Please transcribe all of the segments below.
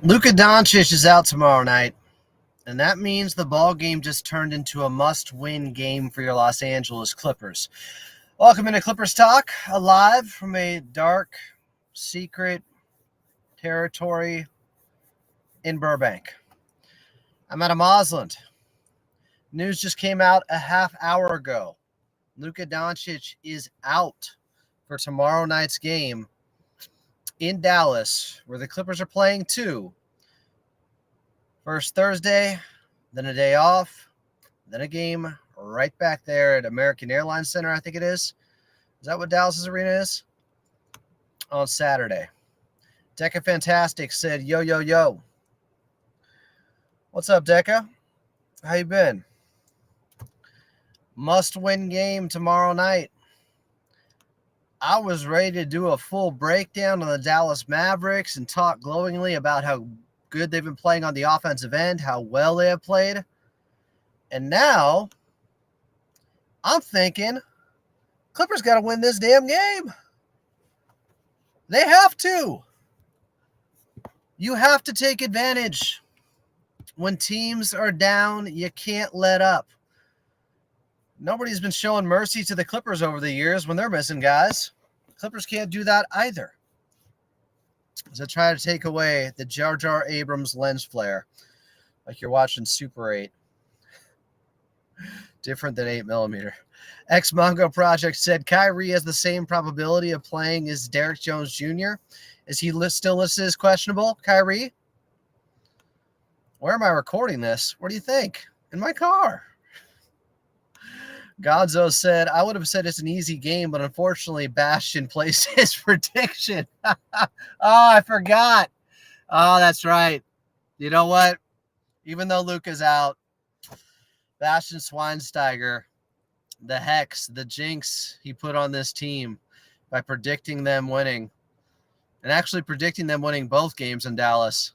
Luka Doncic is out tomorrow night, and that means the ball game just turned into a must-win game for your Los Angeles Clippers. Welcome into Clippers Talk, live from a dark, secret territory in Burbank. I'm at a Mosland. News just came out a half hour ago. Luka Doncic is out for tomorrow night's game in Dallas, where the Clippers are playing too. First Thursday, then a day off, then a game right back there at American Airlines Center, I think it is. Is that what Dallas's arena is? On Saturday. Deca Fantastic said, yo, yo, yo. What's up, Deca? How you been? Must-win game tomorrow night. I was ready to do a full breakdown on the Dallas Mavericks and talk glowingly about how good they've been playing on the offensive end, how well they have played. And now I'm thinking Clippers got to win this damn game. They have to. You have to take advantage. When teams are down, you can't let up. Nobody's been showing mercy to the Clippers over the years when they're missing guys. Clippers can't do that either. So try to take away the Jar Jar Abrams lens flare, like you're watching Super 8. Different than 8mm. X-Mongo Project said Kyrie has the same probability of playing as Derrick Jones Jr. Is he still listed as questionable, Kyrie? Where am I recording this? What do you think? In my car. Gonzo said, I would have said it's an easy game, but unfortunately, Bastion placed his prediction. Oh, I forgot. Oh, that's right. You know what? Even though Luka's out, Bastian Schweinsteiger, the hex, the jinx he put on this team by predicting them winning, and actually predicting them winning both games in Dallas,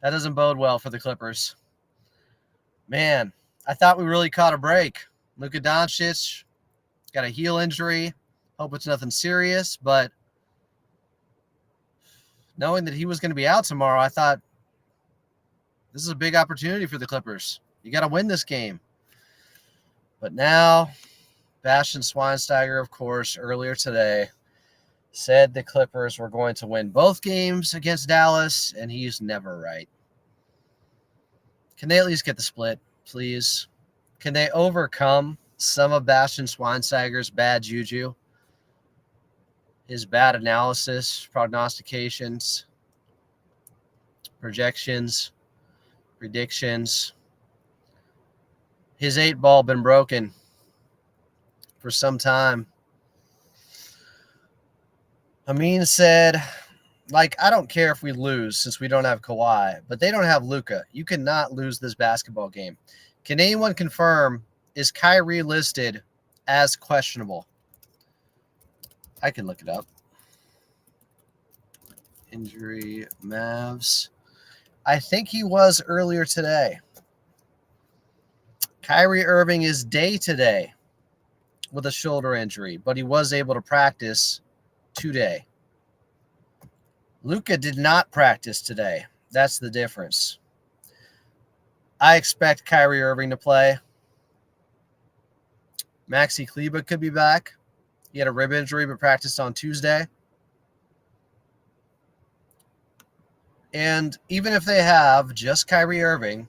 that doesn't bode well for the Clippers. Man, I thought we really caught a break. Luka Doncic got a heel injury. Hope it's nothing serious, but knowing that he was going to be out tomorrow, I thought this is a big opportunity for the Clippers. You got to win this game. But now, Bastian Schweinsteiger, of course, earlier today, said the Clippers were going to win both games against Dallas, and he's never right. Can they at least get the split, please? Can they overcome some of Bastian Schweinsteiger's bad juju? His bad analysis, prognostications, projections, predictions. His 8-ball been broken for some time. Amin said, I don't care if we lose since we don't have Kawhi, but they don't have Luka. You cannot lose this basketball game. Can anyone confirm, is Kyrie listed as questionable? I can look it up. Injury Mavs. I think he was earlier today. Kyrie Irving is day today with a shoulder injury, but he was able to practice today. Luka did not practice today. That's the difference. I expect Kyrie Irving to play. Maxi Kleber could be back. He had a rib injury but practiced on Tuesday. And even if they have just Kyrie Irving,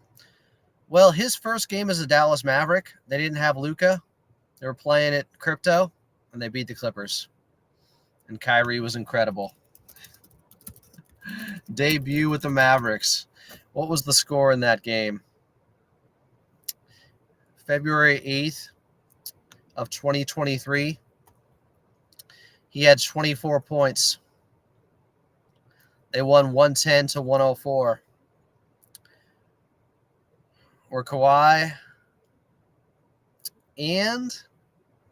well, his first game as a Dallas Maverick, they didn't have Luka. They were playing at Crypto, and they beat the Clippers. And Kyrie was incredible. Debut with the Mavericks. What was the score in that game? February 8th of 2023. He had 24 points. They won 110-104. Were Kawhi and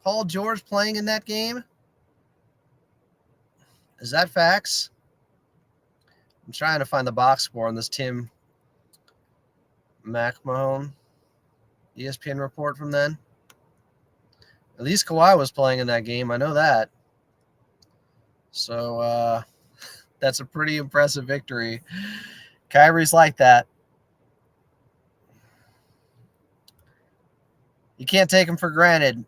Paul George playing in that game? Is that facts? I'm trying to find the box score on this Tim McMahon ESPN report from then. At least Kawhi was playing in that game. I know that. So that's a pretty impressive victory. Kyrie's like that. You can't take him for granted.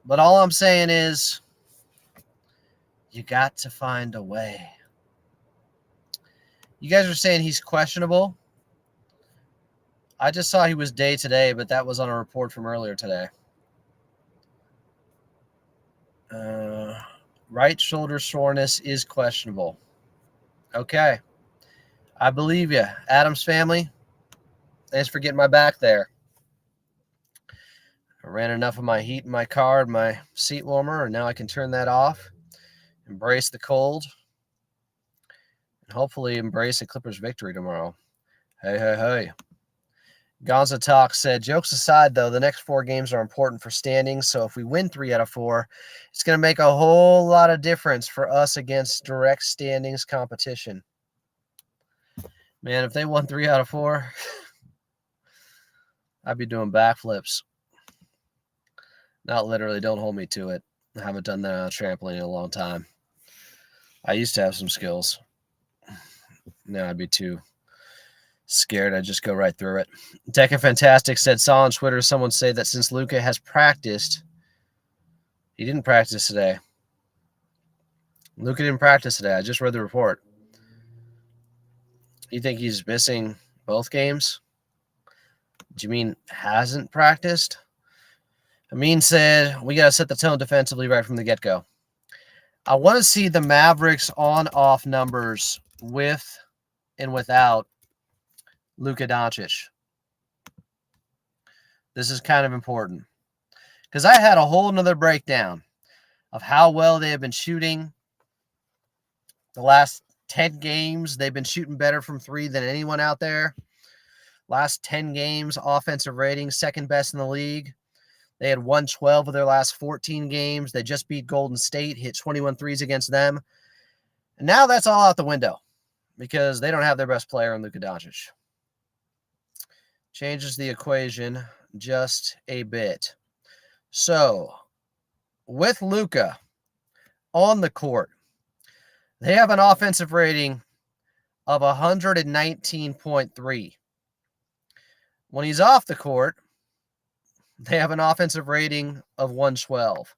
But all I'm saying is you got to find a way. You guys are saying he's questionable. I just saw he was day today, but that was on a report from earlier today. Right shoulder soreness is questionable. Okay. I believe you. Adams family, thanks for getting my back there. I ran enough of my heat in my car and my seat warmer, and now I can turn that off, embrace the cold, and hopefully embrace a Clippers victory tomorrow. Hey, hey, hey. Gonza Talk said, jokes aside, though, the next 4 games are important for standings, so if we win 3 out of 4, it's going to make a whole lot of difference for us against direct standings competition. Man, if they won 3 out of 4, I'd be doing backflips. Not literally, don't hold me to it. I haven't done that on a trampoline in a long time. I used to have some skills. Now I'd be too scared. I'd just go right through it. Deca Fantastic said, saw on Twitter someone say that since Luka has practiced, he didn't practice today. Luka didn't practice today. I just read the report. You think he's missing both games? Do you mean hasn't practiced? Amin said, we got to set the tone defensively right from the get-go. I want to see the Mavericks on-off numbers with and without Luka Doncic. This is kind of important because I had a whole nother breakdown of how well they have been shooting. The last 10 games, they've been shooting better from 3 than anyone out there. Last 10 games, offensive rating, second best in the league. They had won 12 of their last 14 games. They just beat Golden State, hit 21 threes against them. And now that's all out the window because they don't have their best player in Luka Doncic. Changes the equation just a bit. So, with Luka on the court, they have an offensive rating of 119.3. When he's off the court, they have an offensive rating of 112.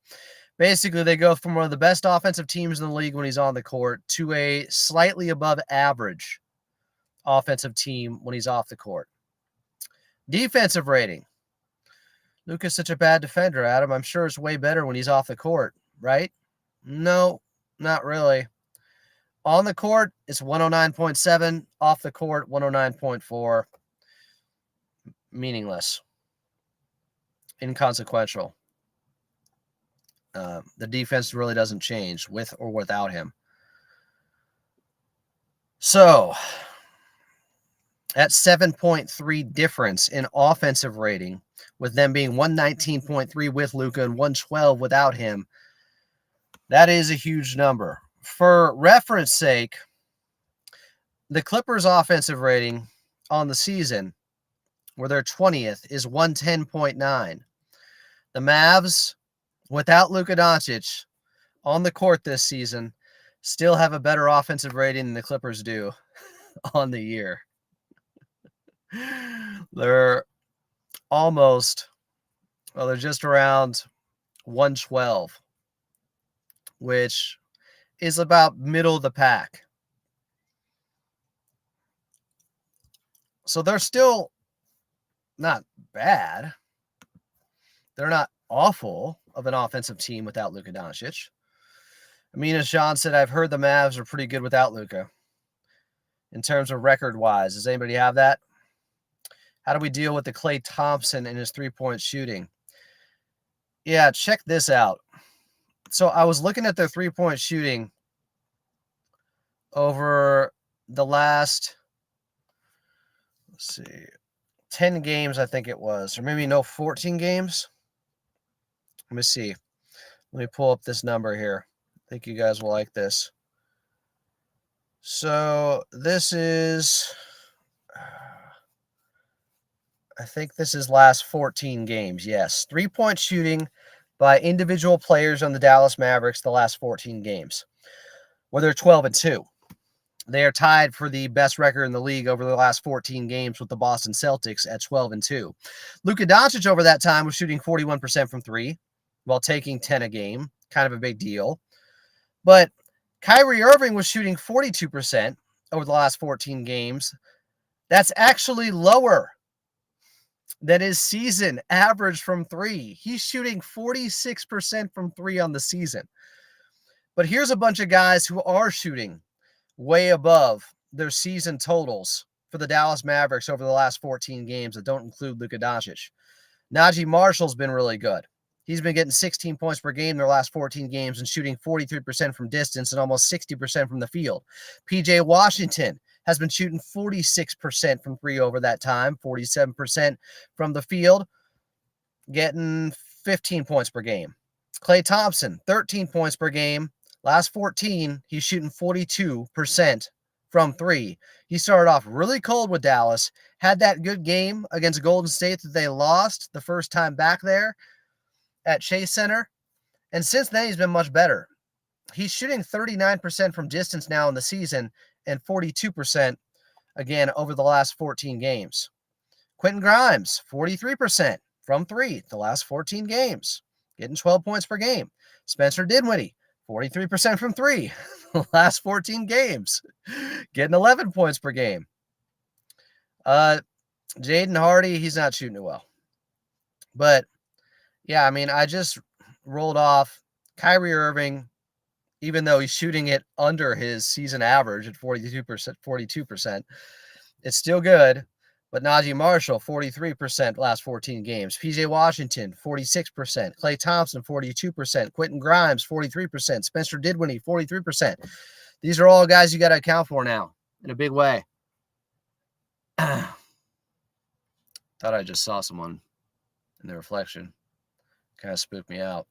Basically, they go from one of the best offensive teams in the league when he's on the court to a slightly above average offensive team when he's off the court. Defensive rating. Luka's such a bad defender, Adam. I'm sure it's way better when he's off the court, right? No, not really. On the court, it's 109.7. Off the court, 109.4. Meaningless. Inconsequential. The defense really doesn't change with or without him. So, at 7.3 difference in offensive rating, with them being 119.3 with Luka and 112 without him, that is a huge number. For reference sake, the Clippers' offensive rating on the season, where they're 20th, is 110.9. The Mavs, without Luka Doncic on the court this season, still have a better offensive rating than the Clippers do on the year. They're they're just around 112, which is about middle of the pack. So they're still not bad. They're not awful of an offensive team without Luka Doncic. I mean, as Sean said, I've heard the Mavs are pretty good without Luka in terms of record-wise. Does anybody have that? How do we deal with the Klay Thompson and his three-point shooting? Yeah, check this out. So I was looking at their three-point shooting over the last, 10 games, I think it was, or maybe 14 games. Let me see. Let me pull up this number here. I think you guys will like this. So this is, I think this is last 14 games. Yes, three-point shooting by individual players on the Dallas Mavericks the last 14 games, where they're 12-2. They are tied for the best record in the league over the last 14 games with the Boston Celtics at 12-2. Luka Doncic over that time was shooting 41% from three while taking 10 a game. Kind of a big deal. But Kyrie Irving was shooting 42% over the last 14 games. That's actually lower than his season average from three. He's shooting 46% from three on the season. But here's a bunch of guys who are shooting way above their season totals for the Dallas Mavericks over the last 14 games that don't include Luka Doncic. Najee Marshall's been really good. He's been getting 16 points per game in their last 14 games and shooting 43% from distance and almost 60% from the field. PJ Washington has been shooting 46% from three over that time, 47% from the field, getting 15 points per game. Klay Thompson, 13 points per game. Last 14, he's shooting 42% from three. He started off really cold with Dallas, had that good game against Golden State that they lost the first time back there at Chase Center. And since then, he's been much better. He's shooting 39% from distance now in the season and 42% again over the last 14 games. Quentin Grimes, 43% from three the last 14 games, getting 12 points per game. Spencer Dinwiddie, 43% from three the last 14 games, getting 11 points per game. Jaden Hardy, he's not shooting it well. But, yeah, I mean, I just rolled off Kyrie Irving, even though he's shooting it under his season average at 42%, it's still good. But Najee Marshall, 43% last 14 games. PJ Washington, 46%. Klay Thompson, 42%. Quentin Grimes, 43%. Spencer Dinwiddie, 43%. These are all guys you got to account for now in a big way. Thought I just saw someone in the reflection. Kind of spooked me out.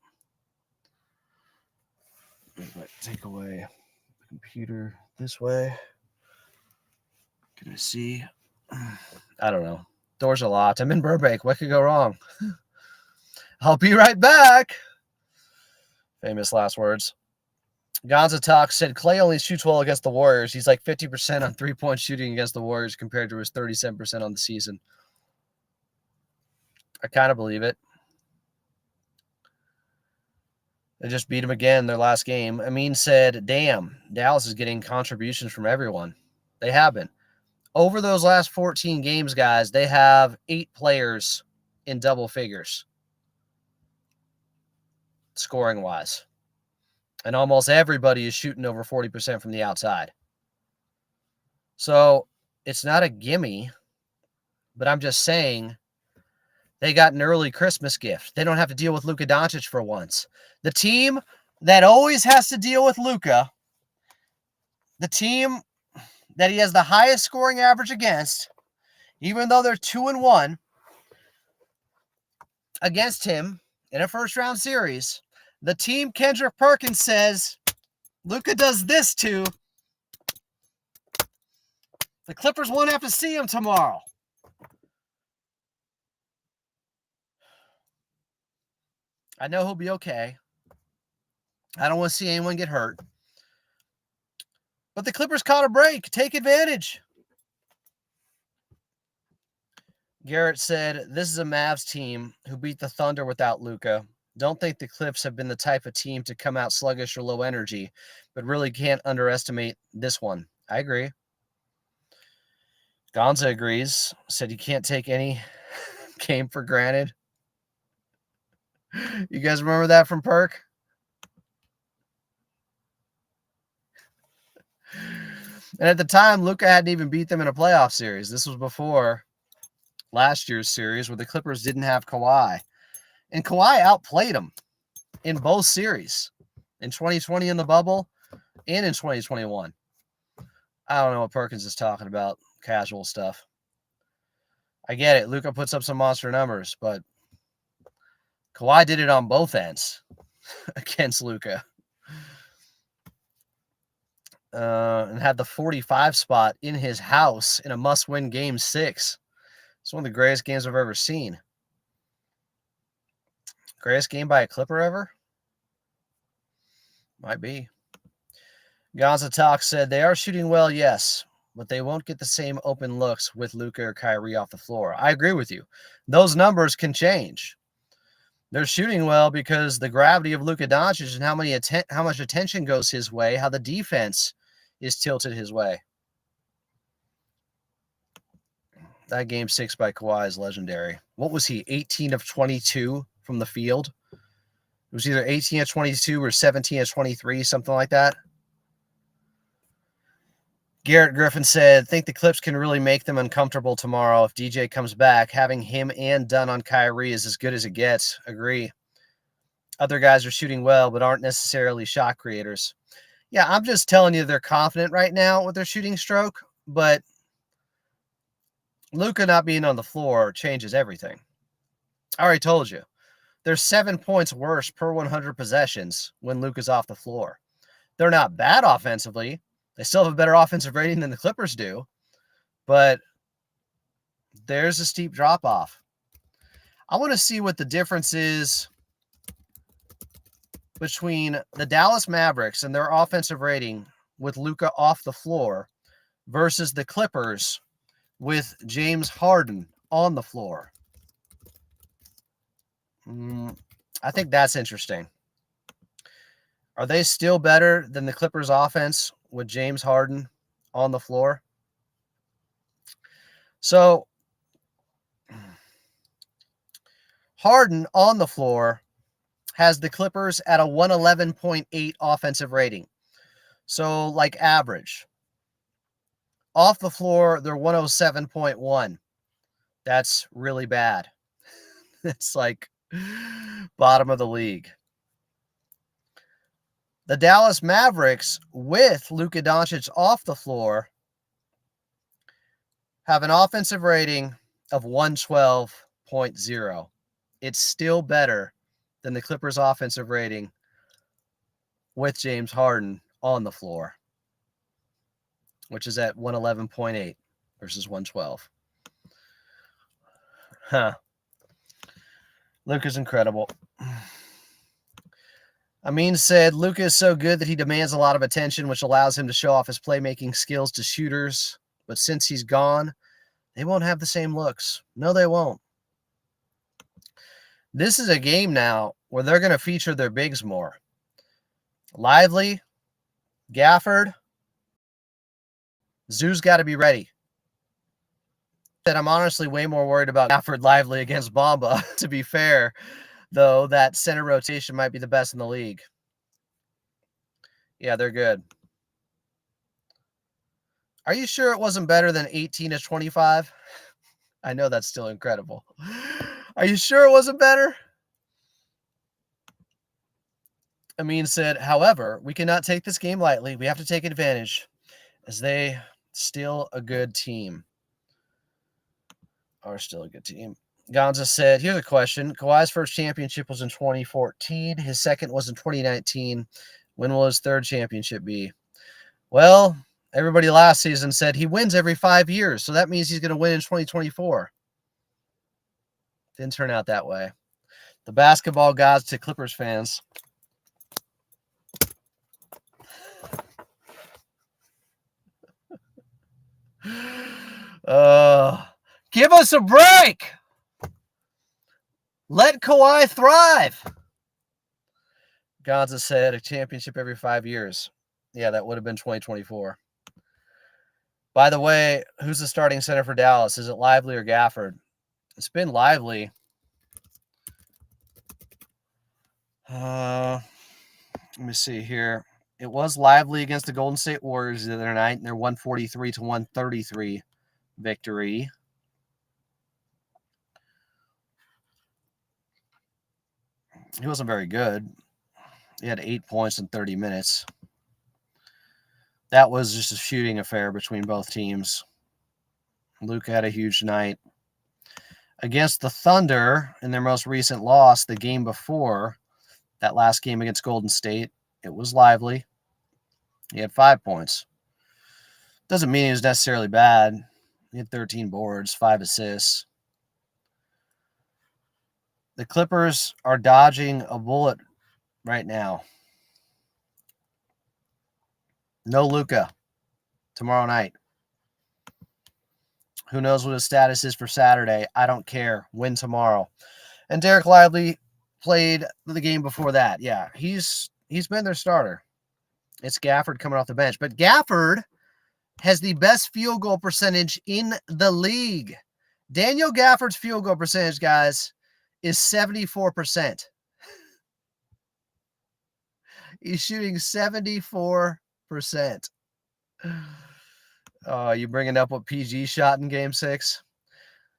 Take away the computer this way. Can I see? I don't know. Doors are locked. I'm in Burbank. What could go wrong? I'll be right back. Famous last words. Gonza Talk said Klay only shoots well against the Warriors. He's like 50% on three-point shooting against the Warriors compared to his 37% on the season. I kind of believe it. They just beat him again their last game. Amin said, damn, Dallas is getting contributions from everyone. They have been. Over those last 14 games, guys, they have 8 players in double figures, scoring-wise. And almost everybody is shooting over 40% from the outside. So it's not a gimme, but I'm just saying they got an early Christmas gift. They don't have to deal with Luka Doncic for once. The team that always has to deal with Luka, the team that he has the highest scoring average against, even though they're 2-1 against him in a first-round series, the team Kendrick Perkins says Luka does this to, the Clippers won't have to see him tomorrow. I know he'll be okay. I don't want to see anyone get hurt. But the Clippers caught a break. Take advantage. Garrett said, this is a Mavs team who beat the Thunder without Luka. Don't think the Clips have been the type of team to come out sluggish or low energy, but really can't underestimate this one. I agree. Gonza agrees. Said you can't take any game for granted. You guys remember that from Perk? And at the time, Luka hadn't even beat them in a playoff series. This was before last year's series where the Clippers didn't have Kawhi. And Kawhi outplayed them in both series, in 2020 in the bubble and in 2021. I don't know what Perkins is talking about, casual stuff. I get it. Luka puts up some monster numbers, but Kawhi did it on both ends against Luka. And had the 45 spot in his house in a must-win Game 6. It's one of the greatest games I've ever seen. Greatest game by a Clipper ever? Might be. Gonza Talk said they are shooting well, yes, but they won't get the same open looks with Luka or Kyrie off the floor. I agree with you. Those numbers can change. They're shooting well because the gravity of Luka Doncic and how much attention goes his way, how the defense is tilted his way. That game 6 by Kawhi is legendary. What was he, 18 of 22 from the field? It was either 18 of 22 or 17 of 23, something like that. Garrett Griffin said, think the Clips can really make them uncomfortable tomorrow if DJ comes back. Having him and Dunn on Kyrie is as good as it gets. Agree. Other guys are shooting well, but aren't necessarily shot creators. Yeah, I'm just telling you they're confident right now with their shooting stroke, but Luka not being on the floor changes everything. I already told you. They're 7 points worse per 100 possessions when Luka's off the floor. They're not bad offensively. They still have a better offensive rating than the Clippers do, but there's a steep drop-off. I want to see what the difference is between the Dallas Mavericks and their offensive rating with Luka off the floor versus the Clippers with James Harden on the floor. I think that's interesting. Are they still better than the Clippers offense with James Harden on the floor? So Harden on the floor has the Clippers at a 111.8 offensive rating. So like average. Off the floor, they're 107.1. That's really bad. It's like bottom of the league. The Dallas Mavericks with Luka Doncic off the floor have an offensive rating of 112.0. It's still better than the Clippers' offensive rating with James Harden on the floor, which is at 111.8 versus 112. Huh. Luka's incredible. Amin said, Luka is so good that he demands a lot of attention, which allows him to show off his playmaking skills to shooters. But since he's gone, they won't have the same looks. No, they won't. This is a game now where they're going to feature their bigs more. Lively, Gafford, Zoo's got to be ready. That I'm honestly way more worried about Gafford Lively against Bamba. To be fair, though, that center rotation might be the best in the league. Yeah, they're good. Are you sure it wasn't better than 18 to 25? I know that's still incredible. Are you sure it wasn't better? Amin said, however, we cannot take this game lightly. We have to take advantage as they still a good team. Are still a good team. Gonza said, here's a question. Kawhi's first championship was in 2014. His second was in 2019. When will his third championship be? Well, everybody last season said he wins every 5 years, so that means he's going to win in 2024. Didn't turn out that way. The basketball gods to Clippers fans. Give us a break. Let Kawhi thrive. Gonza said a championship every 5 years. Yeah, that would have been 2024. By the way, who's the starting center for Dallas? Is it Lively or Gafford? It's been Lively. Let me see here. It was Lively against the Golden State Warriors the other night in their 143 to 133 victory. He wasn't very good. He had 8 points in 30 minutes. That was just a shooting affair between both teams. Luka had a huge night. Against the Thunder in their most recent loss, the game before that last game against Golden State, it was Lively. He had 5 points. Doesn't mean he was necessarily bad. He had 13 boards, 5 assists. The Clippers are dodging a bullet right now. No Luka tomorrow night. Who knows what his status is for Saturday? I don't care. Win tomorrow. And Derek Lively played the game before that. Yeah, he's been their starter. It's Gafford coming off the bench. But Gafford has the best field goal percentage in the league. Daniel Gafford's field goal percentage, guys, is 74%. He's shooting 74%. Oh, you bringing up what PG shot in Game 6?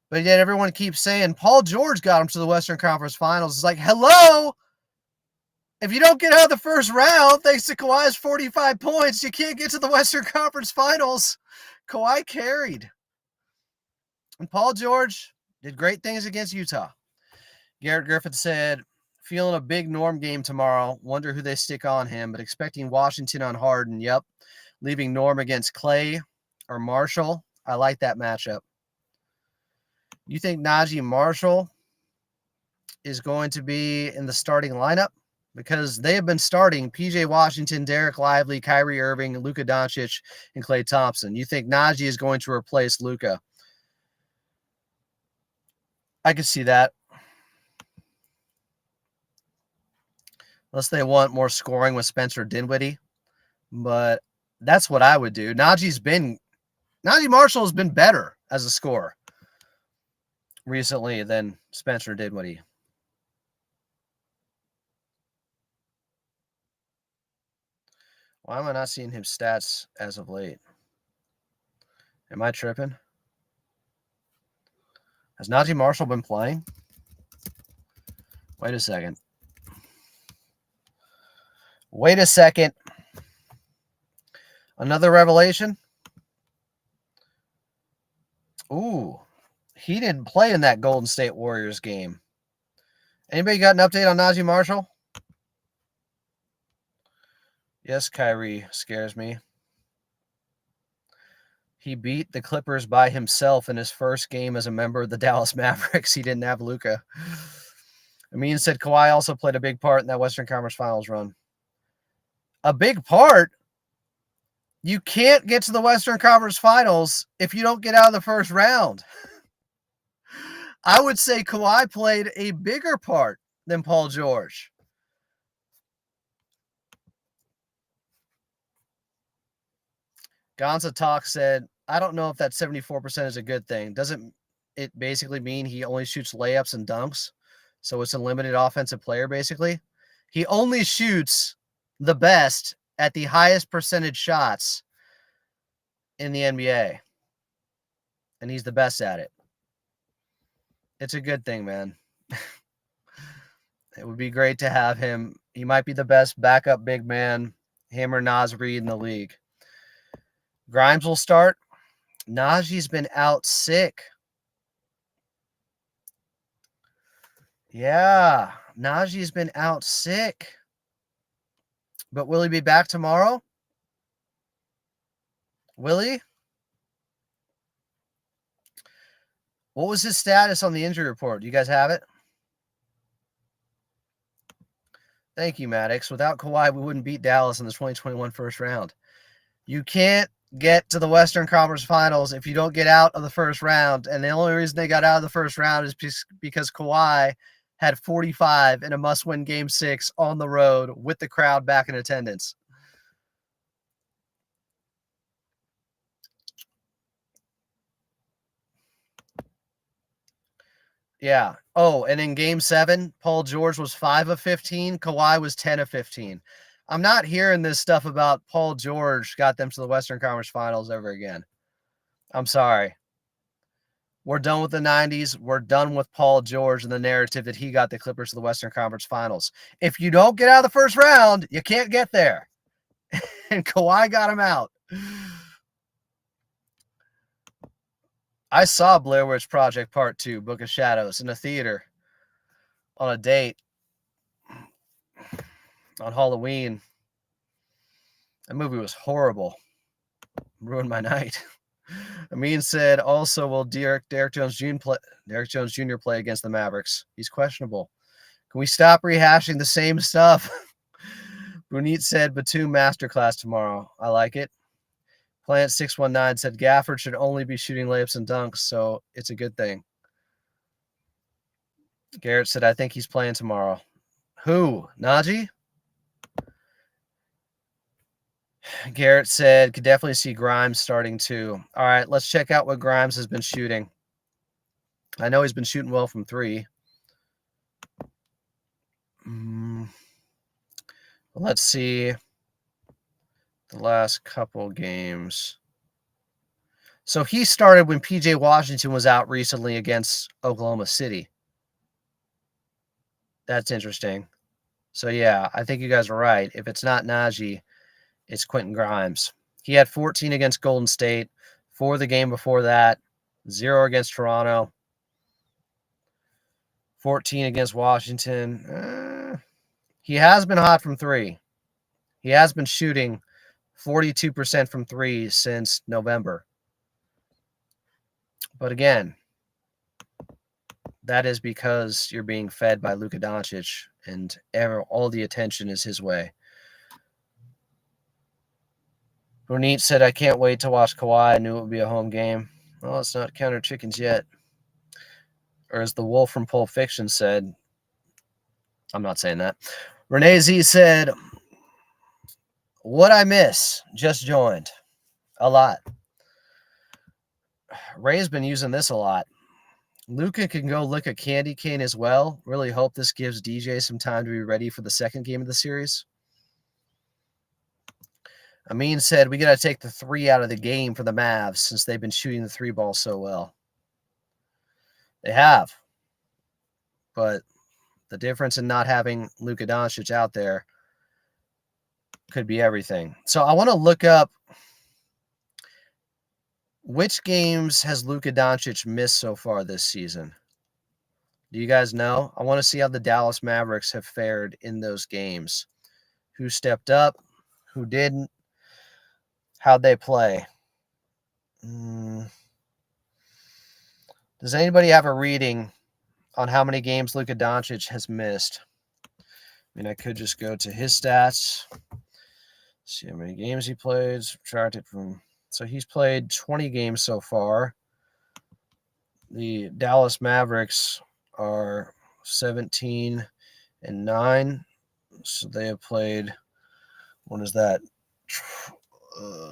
But yet everyone keeps saying Paul George got him to the Western Conference Finals. It's like, hello? If you don't get out of the first round, thanks to Kawhi's 45 points, you can't get to the Western Conference Finals. Kawhi carried. And Paul George did great things against Utah. Garrett Griffith said, feeling a big Norm game tomorrow. Wonder who they stick on him, but expecting Washington on Harden. Yep. Leaving Norm against Clay or Marshall. I like that matchup. You think Najee Marshall is going to be in the starting lineup? Because they have been starting PJ Washington, Derek Lively, Kyrie Irving, Luka Doncic, and Klay Thompson. You think Najee is going to replace Luka? I could see that. Unless they want more scoring with Spencer Dinwiddie. But that's what I would do. Najee Marshall has been better as a scorer recently than Spencer Dinwiddie. Why am I not seeing his stats as of late? Am I tripping? Has Najee Marshall been playing? Wait a second. Another revelation? Ooh, he didn't play in that Golden State Warriors game. Anybody got an update on Najee Marshall? Yes, Kyrie scares me. He beat the Clippers by himself in his first game as a member of the Dallas Mavericks. He didn't have Luka. Amin said Kawhi also played a big part in that Western Conference Finals run. A big part? You can't get to the Western Conference Finals if you don't get out of the first round. I would say Kawhi played a bigger part than Paul George. Gonza Talk said, I don't know if that 74% is a good thing. Doesn't it basically mean he only shoots layups and dunks? So it's a limited offensive player, basically. He only shoots the best at the highest percentage shots in the NBA. And he's the best at it. It's a good thing, man. It would be great to have him. He might be the best backup big man, him or Naz Reid in the league. Grimes will start. Najee's been out sick. Yeah, Najee's been out sick. But will he be back tomorrow? Will he? What was his status on the injury report? Do you guys have it? Thank you, Maddox. Without Kawhi, we wouldn't beat Dallas in the 2021 first round. You can't get to the Western Conference Finals if you don't get out of the first round. And the only reason they got out of the first round is because Kawhi had 45 in a must-win Game 6 on the road with the crowd back in attendance. Yeah. Oh, and in Game 7, Paul George was 5 of 15. Kawhi was 10 of 15. I'm not hearing this stuff about Paul George got them to the Western Conference Finals ever again. I'm sorry. We're done with the 90s. We're done with Paul George and the narrative that he got the Clippers to the Western Conference Finals. If you don't get out of the first round, you can't get there. And Kawhi got him out. I saw Blair Witch Project Part 2, Book of Shadows, in a theater on a date on Halloween. That movie was horrible. Ruined my night. Amin said, also, will Derek Jones Jr. play against the Mavericks? He's questionable. Can we stop rehashing the same stuff? Bunit said Batum masterclass tomorrow. I like it. Plant619 said Gafford should only be shooting layups and dunks, so it's a good thing. Garrett said, I think he's playing tomorrow. Who? Najee? Garrett said, could definitely see Grimes starting too. All right, let's check out what Grimes has been shooting. I know he's been shooting well from three. Let's see the last couple games. So he started when P.J. Washington was out recently against Oklahoma City. That's interesting. So, yeah, I think you guys are right. If it's not Najee, it's Quentin Grimes. He had 14 against Golden State, 4 the game before that, 0 against Toronto, 14 against Washington. He has been hot from three. He has been shooting 42% from three since November. But again, that is because you're being fed by Luka Doncic and all the attention is his way. Ronit said, I can't wait to watch Kawhi. I knew it would be a home game. Well, it's not counter chickens yet. Or as the wolf from Pulp Fiction said, I'm not saying that. Renee Z said, what I miss, just joined. A lot. Ray's been using this a lot. Luka can go lick a candy cane as well. Really hope this gives DJ some time to be ready for the second game of the series. Amin said, we got to take the 3 out of the game for the Mavs since they've been shooting the 3 ball so well. They have. But the difference in not having Luka Doncic out there could be everything. So I want to look up which games has Luka Doncic missed so far this season. Do you guys know? I want to see how the Dallas Mavericks have fared in those games. Who stepped up? Who didn't? How'd they play? Does anybody have a reading on how many games Luka Doncic has missed? I mean, I could just go to his stats, see how many games he played, subtract it from. So he's played 20 games so far. The Dallas Mavericks are 17-9. So they have played, what is that?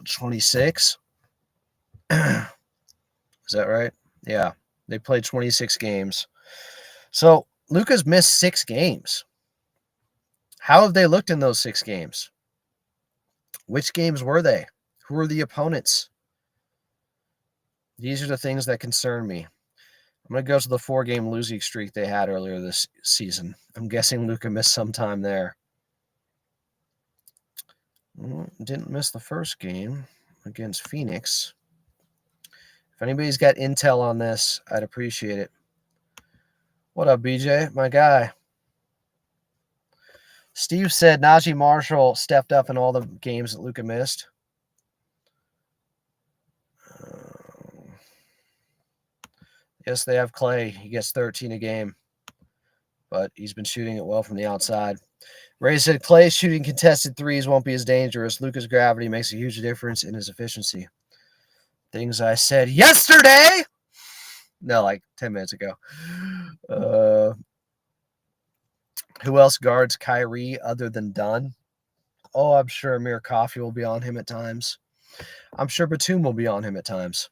26. Is that right? Yeah. They played 26 games. So Luka's missed 6 games. How have they looked in those 6 games? Which games were they? Who were the opponents? These are the things that concern me. I'm going to go to the 4-game losing streak they had earlier this season. I'm guessing Luka missed some time there. Didn't miss the first game against Phoenix. If anybody's got intel on this, I'd appreciate it. What up, BJ? My guy. Steve said Najee Marshall stepped up in all the games that Luka missed. Yes, they have Clay. He gets 13 a game, but he's been shooting it well from the outside. Ray said Clay shooting contested threes won't be as dangerous. Luka's gravity makes a huge difference in his efficiency. Things I said yesterday. No, like 10 minutes ago. Who else guards Kyrie other than Dunn? Oh, I'm sure Amir Coffey will be on him at times. I'm sure Batum will be on him at times.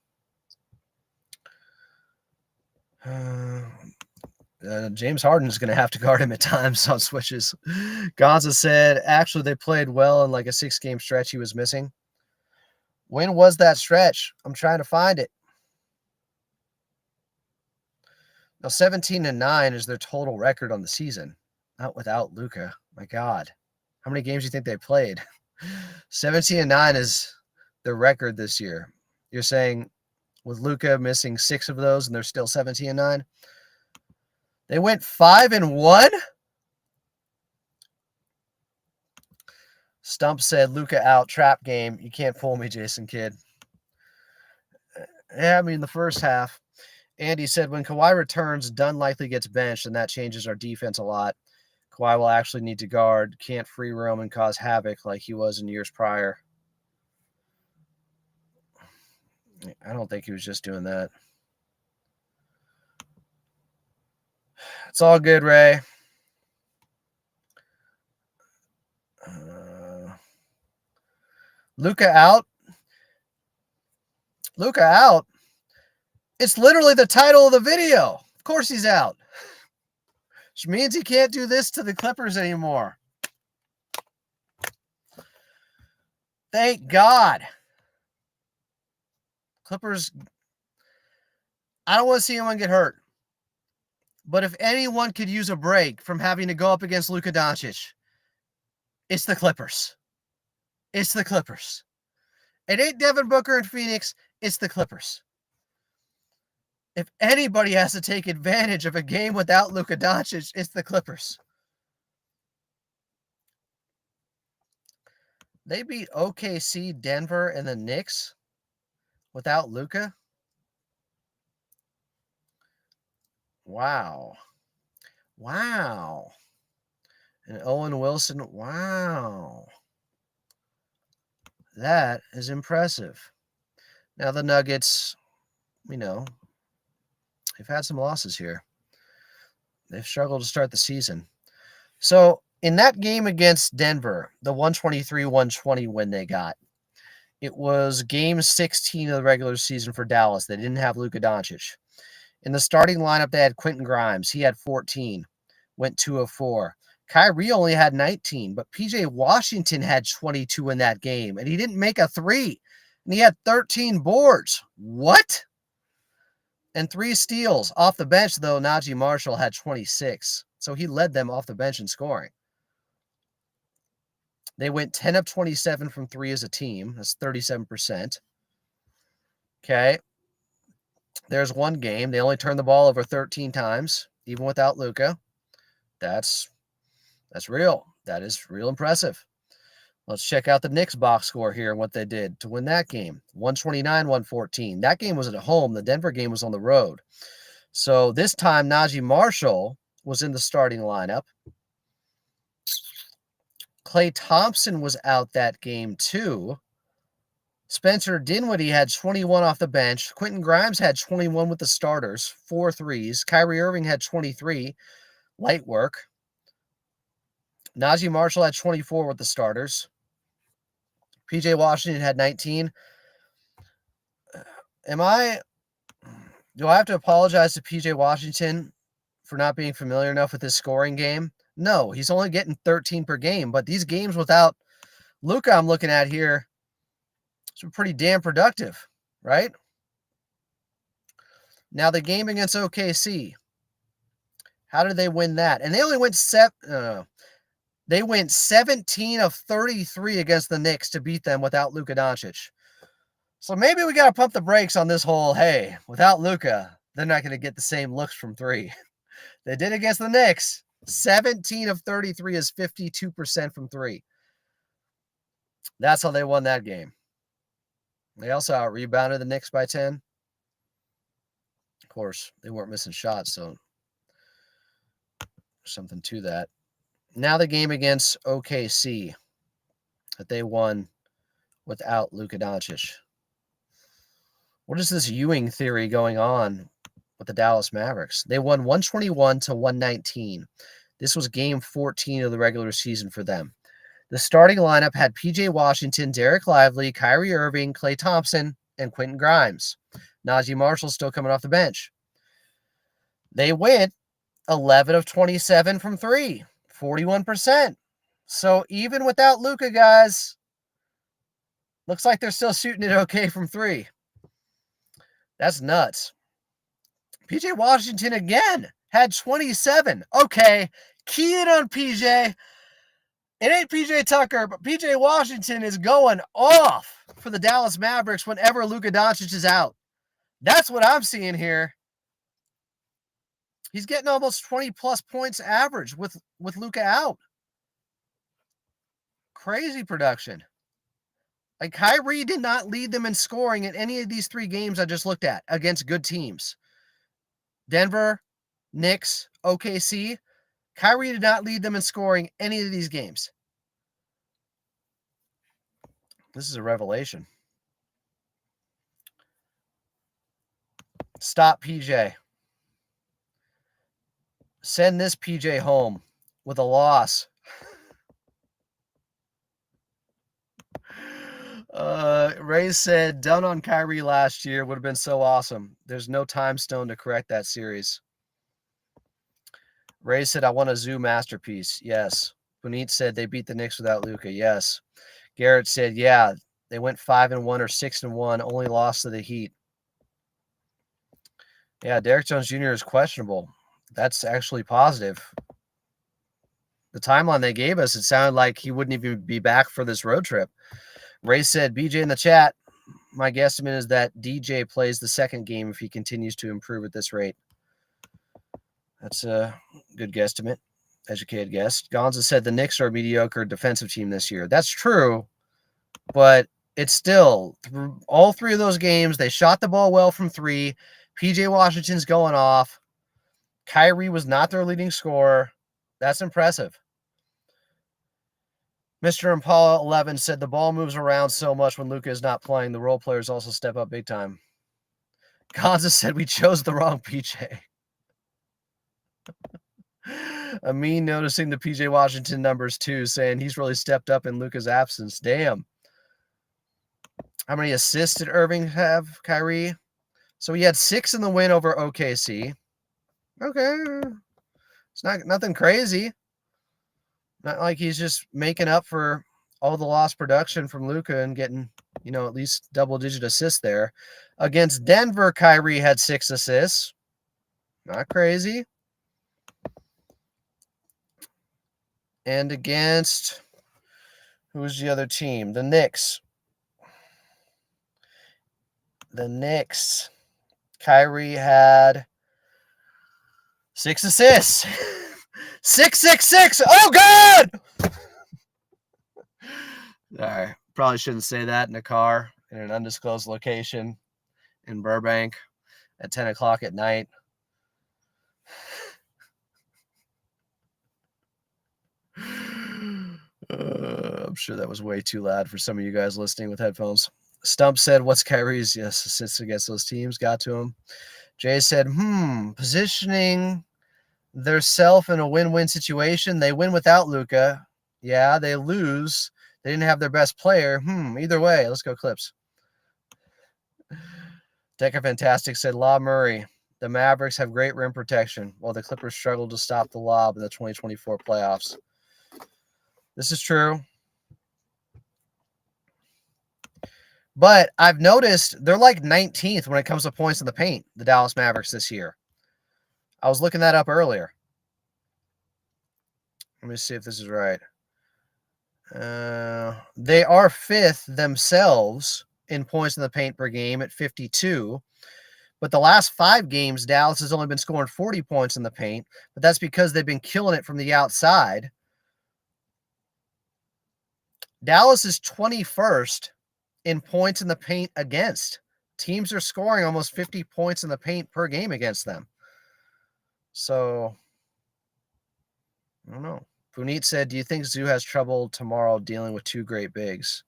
James Harden is going to have to guard him at times on switches. Gonza said, actually, they played well in like a 6-game stretch he was missing. When was that stretch? I'm trying to find it. Now, 17-9 is their total record on the season. Not without Luka. My God. How many games do you think they played? 17-9 is the record this year. You're saying with Luka missing 6 of those and they're still 17-9? They went 5-1? Stump said Luka out, trap game. You can't fool me, Jason Kidd. Yeah, I mean, the first half. Andy said when Kawhi returns, Dunn likely gets benched, and that changes our defense a lot. Kawhi will actually need to guard, can't free roam and cause havoc like he was in years prior. I don't think he was just doing that. It's all good, Ray. Luka out. Luka out. It's literally the title of the video. Of course he's out. Which means he can't do this to the Clippers anymore. Thank God. Clippers, I don't want to see anyone get hurt. But if anyone could use a break from having to go up against Luka Doncic, it's the Clippers. It's the Clippers. It ain't Devin Booker in Phoenix. It's the Clippers. If anybody has to take advantage of a game without Luka Doncic, it's the Clippers. They beat OKC, Denver, and the Knicks without Luka. Wow. Wow. And Owen Wilson, wow. That is impressive. Now the Nuggets, they've had some losses here. They've struggled to start the season. So in that game against Denver, the 123-120 win they got, it was game 16 of the regular season for Dallas. They didn't have Luka Doncic. In the starting lineup, they had Quentin Grimes. He had 14, went 2 of 4. Kyrie only had 19, but PJ Washington had 22 in that game, and he didn't make a 3, and he had 13 boards. What? And 3 steals. Off the bench, though, Najee Marshall had 26, so he led them off the bench in scoring. They went 10 of 27 from 3 as a team. That's 37%. Okay. There's one game. They only turned the ball over 13 times, even without Luka. That's real. That is real impressive. Let's check out the Knicks box score here and what they did to win that game. 129-114. That game was at home. The Denver game was on the road. So this time, Najee Marshall was in the starting lineup. Klay Thompson was out that game too. Spencer Dinwiddie had 21 off the bench. Quentin Grimes had 21 with the starters, 4 threes. Kyrie Irving had 23, light work. Najee Marshall had 24 with the starters. PJ Washington had 19. Do I have to apologize to PJ Washington for not being familiar enough with his scoring game? No, he's only getting 13 per game, but these games without Luka I'm looking at here, it's pretty damn productive, right? Now the game against OKC, how did they win that? And they only went 17 of 33 against the Knicks to beat them without Luka Doncic. So maybe we got to pump the brakes on this whole, hey, without Luka, they're not going to get the same looks from 3. They did against the Knicks. 17 of 33 is 52% from 3. That's how they won that game. They also out-rebounded the Knicks by 10. Of course, they weren't missing shots, so something to that. Now the game against OKC that they won without Luka Doncic. What is this Ewing theory going on with the Dallas Mavericks? They won 121-119. This was game 14 of the regular season for them. The starting lineup had PJ Washington, Derek Lively, Kyrie Irving, Klay Thompson, and Quentin Grimes. Najee Marshall still coming off the bench. They went 11 of 27 from 3, 41%. So even without Luka, guys, looks like they're still shooting it okay from 3. That's nuts. PJ Washington again had 27. Okay, key in on PJ. It ain't PJ Tucker, but PJ Washington is going off for the Dallas Mavericks whenever Luka Doncic is out. That's what I'm seeing here. He's getting almost 20-plus points average with Luka out. Crazy production. Like, Kyrie did not lead them in scoring in any of these 3 games I just looked at against good teams. Denver, Knicks, OKC. Kyrie did not lead them in scoring any of these games. This is a revelation. Stop PJ. Send this PJ home with a loss. Ray said, done on Kyrie last year would have been so awesome. There's no time stone to correct that series. Ray said, I want a Zoo masterpiece. Yes. Puneet said they beat the Knicks without Luka. Yes. Garrett said, yeah, they went 5-1 or 6-1, only lost to the Heat. Yeah, Derek Jones Jr. is questionable. That's actually positive. The timeline they gave us, it sounded like he wouldn't even be back for this road trip. Ray said, BJ in the chat, my guesstimate is that DJ plays the second game if he continues to improve at this rate. That's a good guesstimate. Educated guess. Gonza said the Knicks are a mediocre defensive team this year. That's true, but it's still all three of those games. They shot the ball well from three. PJ Washington's going off. Kyrie was not their leading scorer. That's impressive. Mr. Impala 11 said the ball moves around so much when Luka is not playing. The role players also step up big time. Gonza said we chose the wrong PJ. Amin noticing the PJ Washington numbers too, saying he's really stepped up in Luka's absence. Damn. How many assists did Irving have, Kyrie? So he had 6 in the win over OKC. Okay. It's nothing crazy. Not like he's just making up for all the lost production from Luka and getting, at least double-digit assists there. Against Denver, Kyrie had 6 assists. Not crazy. And against, who was the other team? The Knicks. Kyrie had 6 assists. 666. Oh, God! All right. Probably shouldn't say that in a car in an undisclosed location in Burbank at 10 o'clock at night. I'm sure that was way too loud for some of you guys listening with headphones. Stump said, what's Kyrie's assists against those teams? Got to him. Jay said, positioning their self in a win-win situation. They win without Luka. Yeah, they lose. They didn't have their best player. Either way, let's go Clips. Decker Fantastic said, Lob Murray. The Mavericks have great rim protection, while the Clippers struggled to stop the lob in the 2024 playoffs. This is true. But I've noticed they're like 19th when it comes to points in the paint, the Dallas Mavericks this year. I was looking that up earlier. Let me see if this is right. They are 5th themselves in points in the paint per game at 52. But the last 5 games, Dallas has only been scoring 40 points in the paint. But that's because they've been killing it from the outside. Dallas is 21st in points in the paint against. Teams are scoring almost 50 points in the paint per game against them. So, I don't know. Puneet said, do you think Zoo has trouble tomorrow dealing with 2 great bigs?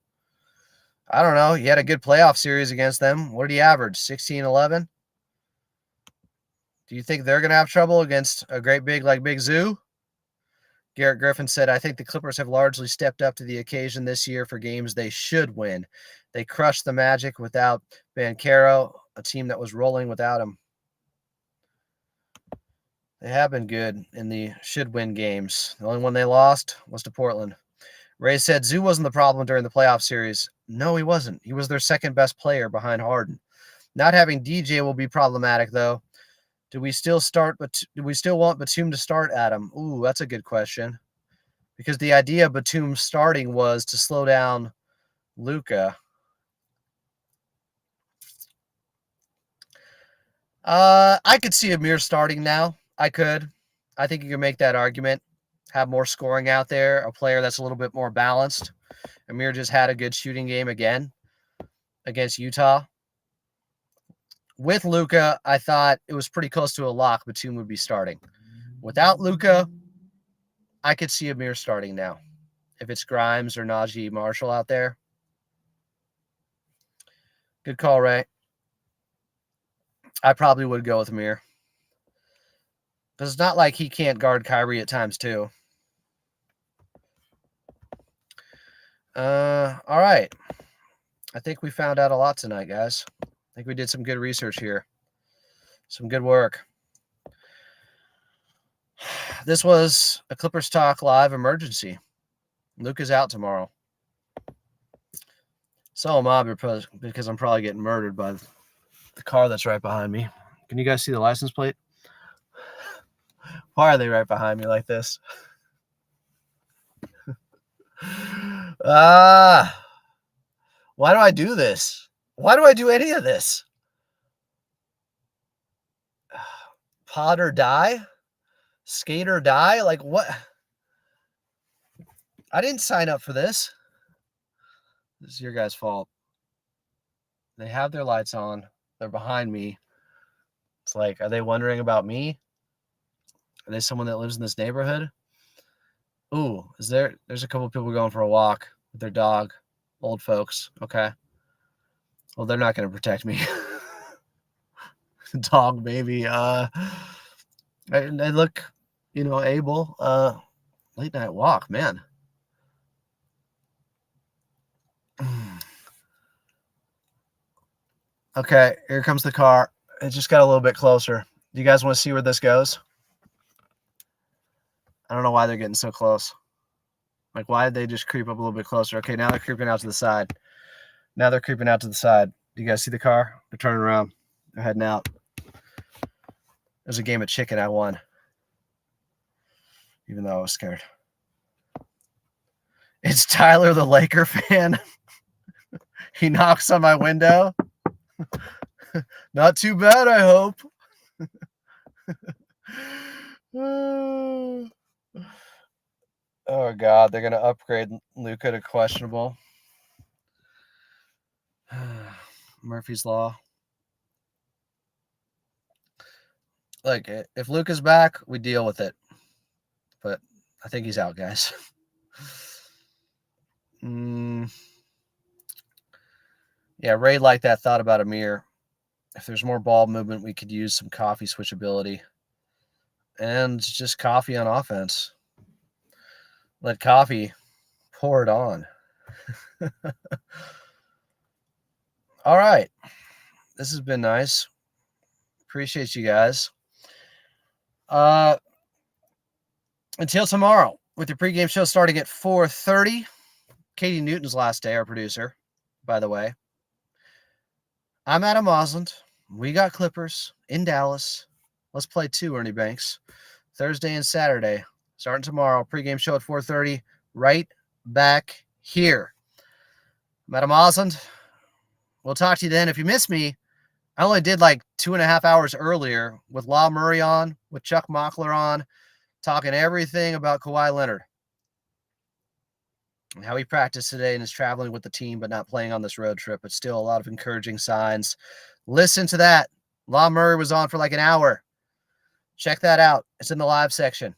I don't know. He had a good playoff series against them. What did he average? 16-11? Do you think they're going to have trouble against a great big like Big Zoo? Garrett Griffin said, I think the Clippers have largely stepped up to the occasion this year for games they should win. They crushed the Magic without Banchero, a team that was rolling without him. They have been good in the should-win games. The only one they lost was to Portland. Ray said Zoo wasn't the problem during the playoff series. No, he wasn't. He was their second-best player behind Harden. Not having DJ will be problematic, though. Do we still want Batum to start, Adam? Ooh, that's a good question. Because the idea of Batum starting was to slow down Luka. I could see Amir starting now. I could. I think you can make that argument. Have more scoring out there. A player that's a little bit more balanced. Amir just had a good shooting game again against Utah. With Luka, I thought it was pretty close to a lock. Batum would be starting. Without Luka, I could see Amir starting now. If it's Grimes or Najee Marshall out there. Good call, Ray. I probably would go with Amir. Because it's not like he can't guard Kyrie at times, too. All right. I think we found out a lot tonight, guys. I think we did some good research here. Some good work. This was a Clippers Talk Live emergency. Luka's out tomorrow. So am I, because I'm probably getting murdered by the car that's right behind me. Can you guys see the license plate? Why are they right behind me like this? Why do I do this? Why do I do any of this? Pod or die? Skate or die? Like what? I didn't sign up for this. This is your guys' fault. They have their lights on. They're behind me. It's like, are they wondering about me? Are they someone that lives in this neighborhood? Ooh, there's a couple of people going for a walk with their dog. Old folks. Okay. Well, they're not going to protect me. Dog, baby. They look, able. Late night walk, man. Okay, here comes the car. It just got a little bit closer. Do you guys want to see where this goes? I don't know why they're getting so close. Like, why did they just creep up a little bit closer? Okay, now they're creeping out to the side. Do you guys see the car? They're turning around. They're heading out. There's a game of chicken I won. Even though I was scared. It's Tyler, the Laker fan. He knocks on my window. Not too bad, I hope. Oh, God. They're going to upgrade Luka to questionable. Murphy's Law. Like, if Luka's back, we deal with it. But I think he's out, guys. Yeah, Ray liked that thought about Amir. If there's more ball movement, we could use some coffee switchability. And just coffee on offense. Let coffee pour it on. All right. This has been nice. Appreciate you guys. Until tomorrow, with your pregame show starting at 4:30. Katie Newton's last day, our producer, by the way. I'm Adam Osland. We got Clippers in Dallas. Let's play 2, Ernie Banks. Thursday and Saturday. Starting tomorrow. Pregame show at 4:30. Right back here. I'm Adam Osland. We'll talk to you then. If you miss me, I only did like 2.5 hours earlier with Law Murray on, with Chuck Mockler on, talking everything about Kawhi Leonard and how he practiced today and is traveling with the team but not playing on this road trip, but still a lot of encouraging signs. Listen to that. Law Murray was on for like an hour. Check that out. It's in the live section.